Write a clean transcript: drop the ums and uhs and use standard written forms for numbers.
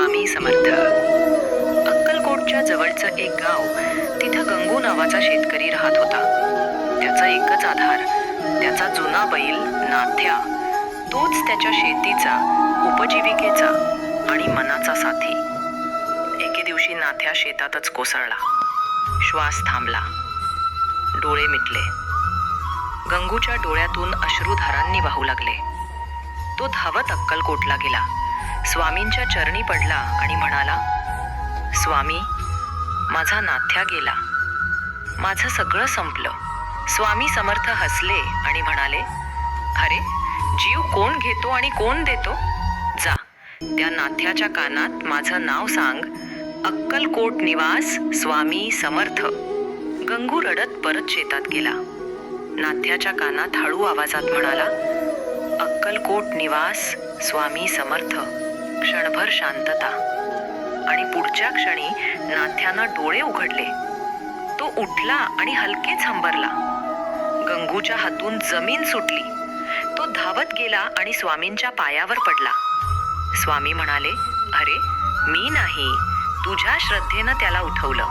स्वामी समर्थ. अक्कलकोटच्या जवळचं एक गाव, तिथं गंगू नावाचा शेतकरी राहत होता. त्याचा एकच आधार, त्याचा जुना बैल नाथ्या. तोच त्याच्या शेतीचा, उपजीविकेचा आणि मनाचा साथी. एके दिवशी नाथ्या शेतातच कोसळला. श्वास थांबला, डोळे मिटले. गंगूच्या डोळ्यातून अश्रुधारांनी वाहू लागले. तो धावत अक्कलकोटला गेला. स्वामींच्या चरणी पडला आणि म्हणाला, स्वामी, माझा नाथ्या गेला, माझं सगळं संपलं. स्वामी समर्थ हसले आणि म्हणाले, अरे, जीव कोण घेतो आणि कोण देतो? जा, त्या नाथ्याच्या कानात माझं नाव सांग, अक्कलकोट निवास स्वामी समर्थ. गंगू रडत परत शेतात गेला. नाथ्याच्या कानात हळू आवाजात म्हणाला, अक्कलकोट निवास स्वामी समर्थ. क्षणभर शांतता आणि पुढच्या क्षणी नाथ्यानं डोळे उघडले. तो उठला आणि हलकेच हंबरला. गंगूच्या हातून जमीन सुटली. तो धावत गेला आणि स्वामींच्या पायावर पडला. स्वामी म्हणाले, अरे, मी नाही, तुझ्या श्रद्धेनं त्याला उठवलं.